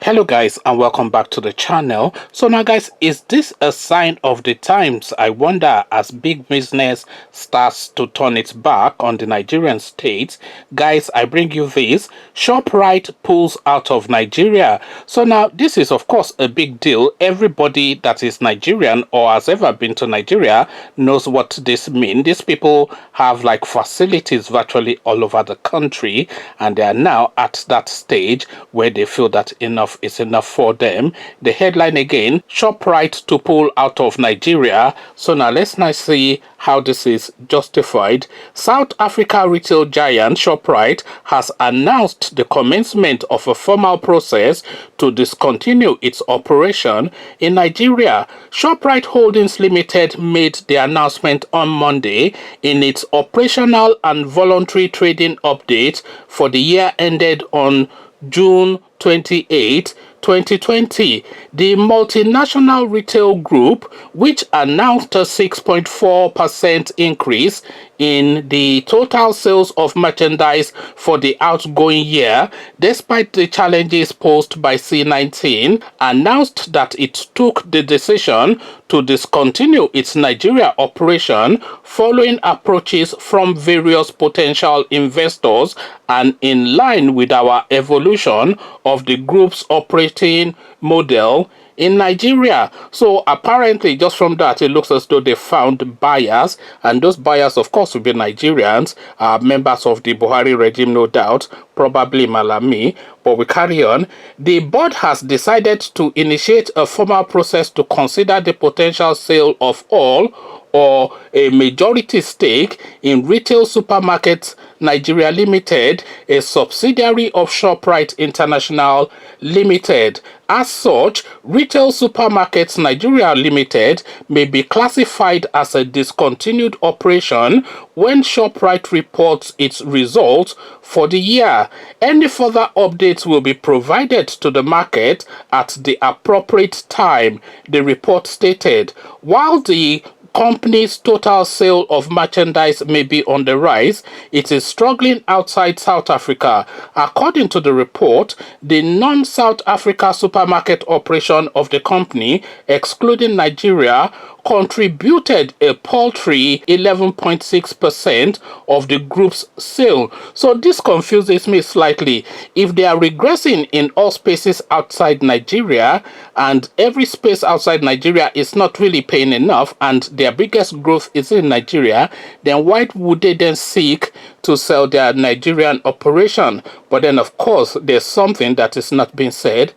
Hello guys, and welcome back to the channel. So now guys, is this a sign of the times? I wonder, as big business starts to turn its back on the Nigerian state. Guys, I bring you this: Shoprite pulls out of Nigeria. So now this is of course a big deal. Everybody that is Nigerian or has ever been to Nigeria knows what this means. These people have like facilities virtually all over the country, and they are now at that stage where they feel that enough is enough for them. The headline again: Shoprite to pull out of Nigeria. So now let's now see how this is justified. South Africa retail giant Shoprite has announced the commencement of a formal process to discontinue its operation in Nigeria. Shoprite Holdings Limited made the announcement on Monday in its operational and voluntary trading update for the year ended on June 28, 2020. The multinational retail group, which announced a 6.4% increase in the total sales of merchandise for the outgoing year, despite the challenges posed by C-19, announced that it took the decision to discontinue its Nigeria operation following approaches from various potential investors and in line with our evolution of the group's operating model in Nigeria. So apparently, just from that, it looks as though they found buyers, and those buyers of course will be Nigerians, members of the Buhari regime, no doubt, probably Malami. But we carry on. The board has decided to initiate a formal process to consider the potential sale of all or a majority stake in Retail Supermarkets Nigeria Limited, a subsidiary of Shoprite International Limited. As such, Retail Supermarkets Nigeria Limited may be classified as a discontinued operation when Shoprite reports its results for the year. Any further updates will be provided to the market at the appropriate time, the report stated. While the company's total sale of merchandise may be on the rise, it is struggling outside South Africa. According to the report, the non-South Africa supermarket operation of the company, excluding Nigeria, contributed a paltry 11.6% of the group's sale. So this confuses me slightly. If they are regressing in all spaces outside Nigeria, and every space outside Nigeria is not really paying enough, and their biggest growth is in Nigeria, then why would they then seek to sell their Nigerian operation? But then of course there's something that is not being said.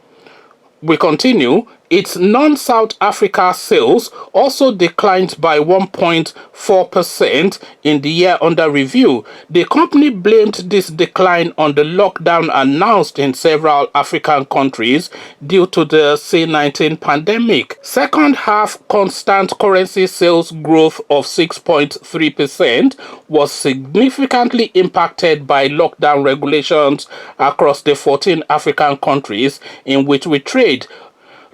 We continue. Its non-South Africa sales also declined by 1.4% in the year under review. The company blamed this decline on the lockdown announced in several African countries due to the C-19 pandemic. Second half constant currency sales growth of 6.3% was significantly impacted by lockdown regulations across the 14 African countries in which we trade.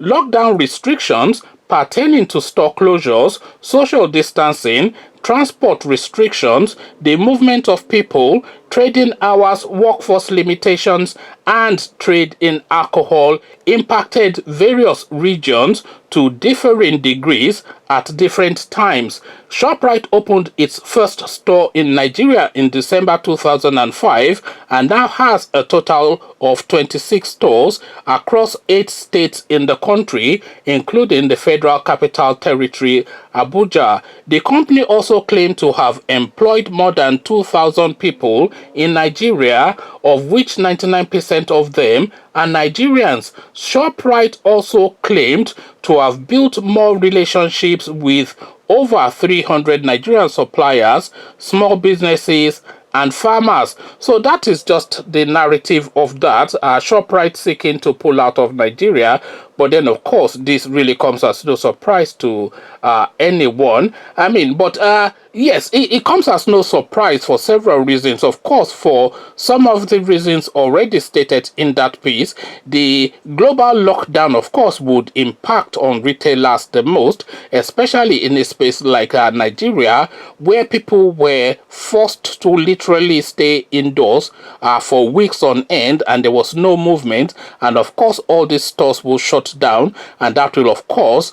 Lockdown restrictions pertaining to store closures, social distancing, transport restrictions, the movement of people, trading hours, workforce limitations, and trade in alcohol impacted various regions to differing degrees at different times. Shoprite opened its first store in Nigeria in December 2005 and now has a total of 26 stores across 8 states in the country, including the Federal Capital Territory, Abuja. The company also claimed to have employed more than 2,000 people in Nigeria, of which 99% of them are Nigerians. Shoprite also claimed to have built more relationships with over 300 Nigerian suppliers, small businesses, and farmers. So that is just the narrative of that. Shoprite seeking to pull out of Nigeria. But then, of course, this really comes as no surprise to anyone. I mean, but yes, it comes as no surprise for several reasons. Of course, for some of the reasons already stated in that piece, the global lockdown, of course, would impact on retailers the most, especially in a space like Nigeria, where people were forced to literally stay indoors for weeks on end, and there was no movement. And of course, all these stores will shut down, and that will, of course,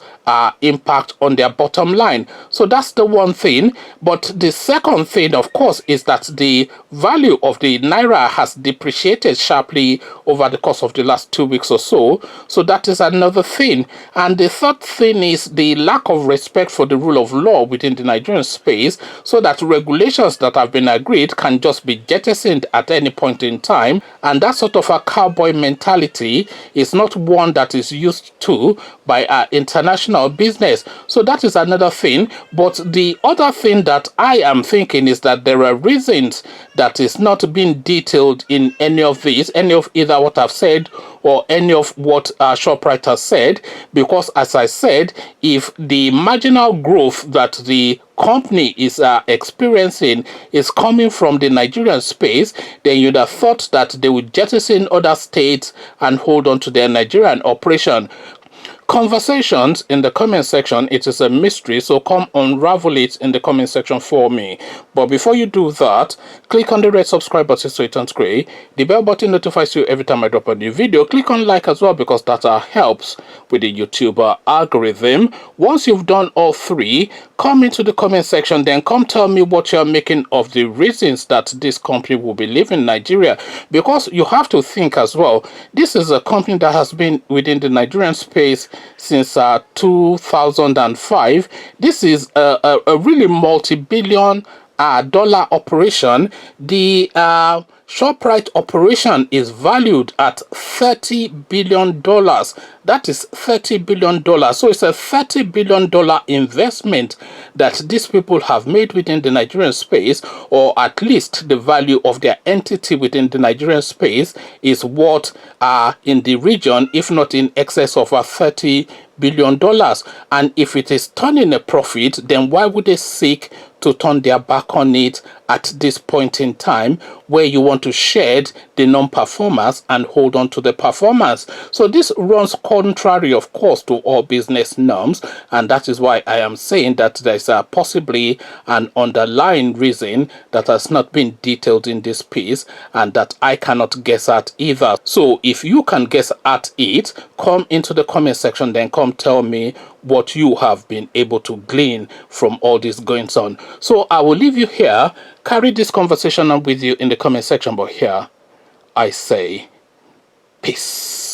impact on their bottom line. So that's the one thing. But the second thing, of course, is that the value of the naira has depreciated sharply over the course of the last 2 weeks or so. So that is another thing. And the third thing is the lack of respect for the rule of law within the Nigerian space, so that regulations that have been agreed can just be jettisoned at any point in time. And that sort of a cowboy mentality is not one that is used to by our international business. So that is another thing. But the other thing that I am thinking is that there are reasons that is not being detailed in any of these, any of either what I've said or any of what Shoprite has said, because as I said, if the marginal growth that the company is experiencing is coming from the Nigerian space, then you'd have thought that they would jettison other states and hold on to their Nigerian operation. Conversations in the comment section, it is a mystery, so come unravel it in the comment section for me. But before you do that, click on the red subscribe button so it turns gray. The bell button notifies you every time I drop a new video. Click on like as well, because that helps with the YouTube algorithm. Once you've done all three, come into the comment section, then come tell me what you're making of the reasons that this company will be leaving Nigeria. Because you have to think as well, this is a company that has been within the Nigerian space since 2005. This is a really multi-billion dollar operation. The Shoprite operation is valued at $30 billion. That is $30 billion. So it's a $30 billion investment that these people have made within the Nigerian space, or at least the value of their entity within the Nigerian space is what in the region, if not in excess of $30 billion. And if it is turning a profit, then why would they seek to turn their back on it at this point in time, where you want to shed the non-performers and hold on to the performers? So this runs contrary, of course, to all business norms, and that is why I am saying that there's possibly an underlying reason that has not been detailed in this piece, and that I cannot guess at either. So if you can guess at it, come into the comment section, then come tell me what you have been able to glean from all this goings on. So I will leave you here. Carry this conversation on with you in the comment section, but here I say peace.